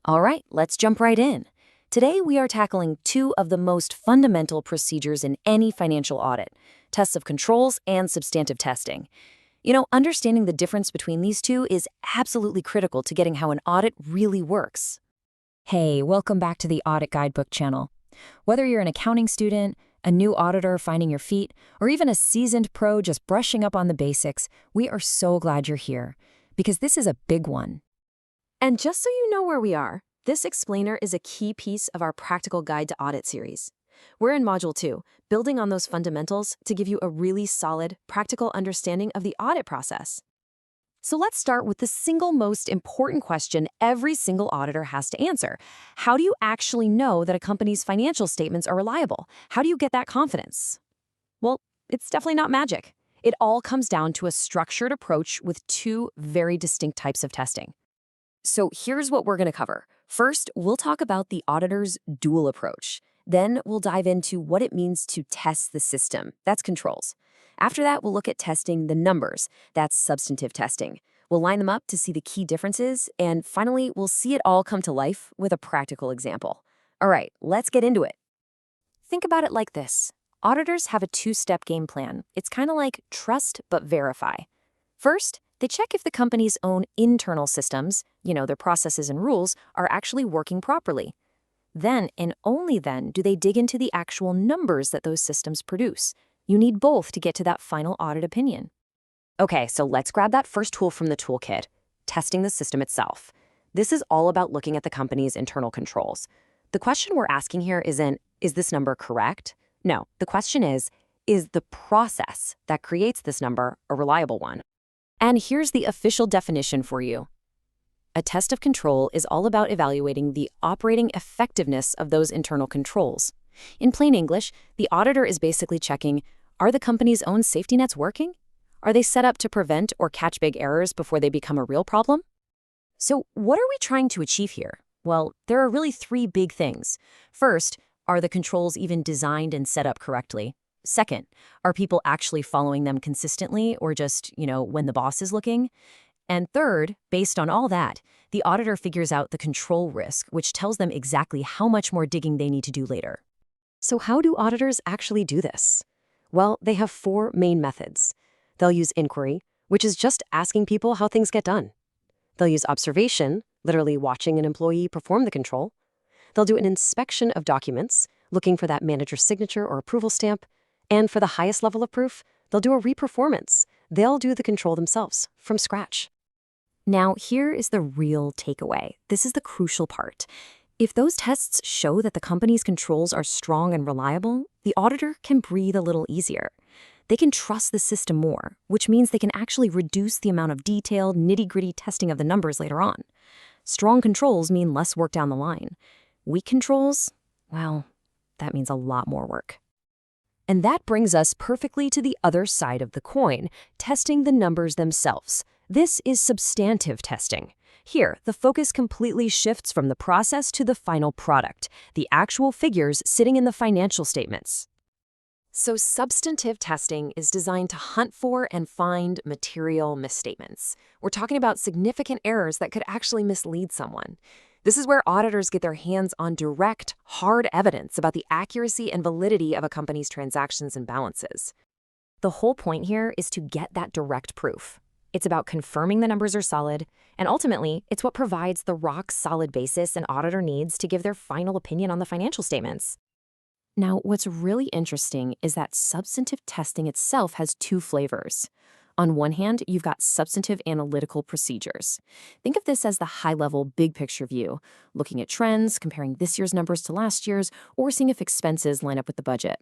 All right, let's jump right in. Today, we are tackling two of the most fundamental procedures in any financial audit: tests of controls and substantive testing. Understanding the difference between these two is absolutely critical to getting how an audit really works. Hey, welcome back to the Audit Guidebook channel. Whether you're an accounting student, a new auditor finding your feet, or even a seasoned pro just brushing up on the basics, we are so glad you're here, because this is a big one. And just so you know where we are, this explainer is a key piece of our Practical Guide to Audit series. We're in Module 2, building on those fundamentals to give you a really solid, practical understanding of the audit process. So let's start with the single most important question every single auditor has to answer. How do you actually know that a company's financial statements are reliable? How do you get that confidence? Well, it's definitely not magic. It all comes down to a structured approach with two very distinct types of testing. So here's what we're going to cover. First, we'll talk about the auditor's dual approach. Then we'll dive into what it means to test the system. That's controls. After that, we'll look at testing the numbers. That's substantive testing. We'll line them up to see the key differences. And finally, we'll see it all come to life with a practical example. All right, let's get into it. Think about it like this. Auditors have a two-step game plan. It's kind of like trust but verify. First, they check if the company's own internal systems, their processes and rules, are actually working properly. Then, and only then, do they dig into the actual numbers that those systems produce. You need both to get to that final audit opinion. Okay, so let's grab that first tool from the toolkit, testing the system itself. This is all about looking at the company's internal controls. The question we're asking here isn't, is this number correct? No, the question is the process that creates this number a reliable one? And here's the official definition for you. A test of control is all about evaluating the operating effectiveness of those internal controls. In plain English, the auditor is basically checking, are the company's own safety nets working? Are they set up to prevent or catch big errors before they become a real problem? So what are we trying to achieve here? Well, there are really three big things. First, are the controls even designed and set up correctly? Second, are people actually following them consistently or just, when the boss is looking? And third, based on all that, the auditor figures out the control risk, which tells them exactly how much more digging they need to do later. So how do auditors actually do this? Well, they have four main methods. They'll use inquiry, which is just asking people how things get done. They'll use observation, literally watching an employee perform the control. They'll do an inspection of documents, looking for that manager's signature or approval stamp. And for the highest level of proof, they'll do a reperformance. They'll do the control themselves, from scratch. Now, here is the real takeaway. This is the crucial part. If those tests show that the company's controls are strong and reliable, the auditor can breathe a little easier. They can trust the system more, which means they can actually reduce the amount of detailed, nitty-gritty testing of the numbers later on. Strong controls mean less work down the line. Weak controls, well, that means a lot more work. And that brings us perfectly to the other side of the coin, testing the numbers themselves. This is substantive testing. Here, the focus completely shifts from the process to the final product, the actual figures sitting in the financial statements. So substantive testing is designed to hunt for and find material misstatements. We're talking about significant errors that could actually mislead someone. This is where auditors get their hands on direct, hard evidence about the accuracy and validity of a company's transactions and balances. The whole point here is to get that direct proof. It's about confirming the numbers are solid, and ultimately, it's what provides the rock-solid basis an auditor needs to give their final opinion on the financial statements. Now, what's really interesting is that substantive testing itself has two flavors. On one hand, you've got substantive analytical procedures. Think of this as the high-level, big-picture view, looking at trends, comparing this year's numbers to last year's, or seeing if expenses line up with the budget.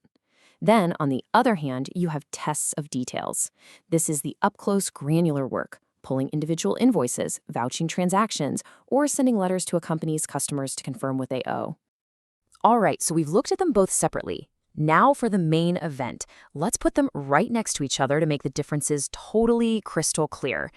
Then, on the other hand, you have tests of details. This is the up-close, granular work, pulling individual invoices, vouching transactions, or sending letters to a company's customers to confirm what they owe. All right, so we've looked at them both separately. Now for the main event. Let's put them right next to each other to make the differences totally crystal clear.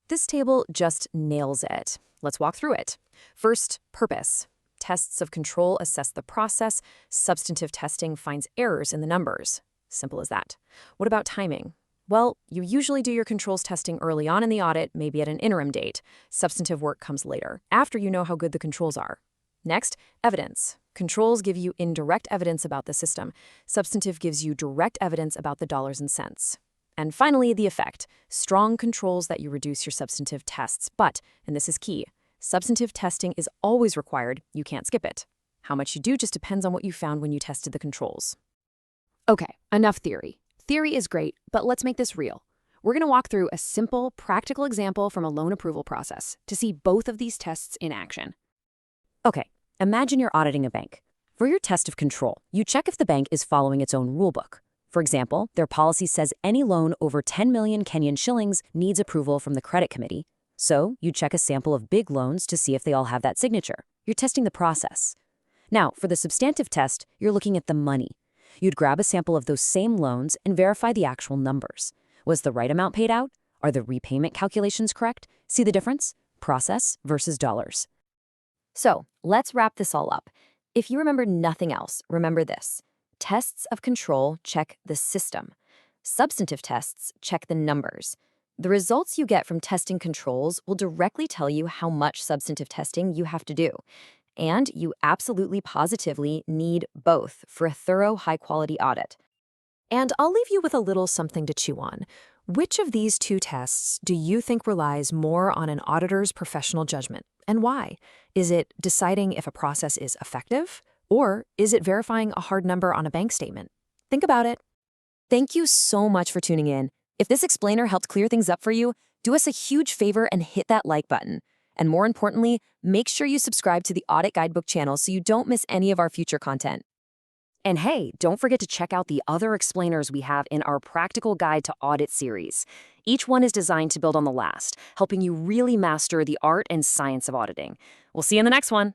This table just nails it. Let's walk through it. First, purpose. Tests of control assess the process. Substantive testing finds errors in the numbers. Simple as that. What about timing? Well, you usually do your controls testing early on in the audit, maybe at an interim date. Substantive work comes later, after you know how good the controls are. Next, evidence. Controls give you indirect evidence about the system. Substantive gives you direct evidence about the dollars and cents. And finally, the effect. Strong controls that you reduce your substantive tests. But, and this is key, substantive testing is always required. You can't skip it. How much you do just depends on what you found when you tested the controls. Okay, enough theory. Theory is great, but let's make this real. We're going to walk through a simple, practical example from a loan approval process to see both of these tests in action. Okay, imagine you're auditing a bank. For your test of control, you check if the bank is following its own rulebook. For example, their policy says any loan over 10 million Kenyan shillings needs approval from the credit committee. So you check a sample of big loans to see if they all have that signature. You're testing the process. Now, for the substantive test, you're looking at the money. You'd grab a sample of those same loans and verify the actual numbers. Was the right amount paid out? Are the repayment calculations correct? See the difference? Process versus dollars. So, let's wrap this all up. If you remember nothing else, remember this. Tests of control check the system. Substantive tests check the numbers. The results you get from testing controls will directly tell you how much substantive testing you have to do. And you absolutely positively need both for a thorough, high-quality audit. And I'll leave you with a little something to chew on. Which of these two tests do you think relies more on an auditor's professional judgment, and why? Is it deciding if a process is effective, or is it verifying a hard number on a bank statement? Think about it. Thank you so much for tuning in. If this explainer helped clear things up for you, do us a huge favor and hit that like button. And more importantly, make sure you subscribe to the Audit Guidebook channel so you don't miss any of our future content. And hey, don't forget to check out the other explainers we have in our Practical Guide to Audit series. Each one is designed to build on the last, helping you really master the art and science of auditing. We'll see you in the next one.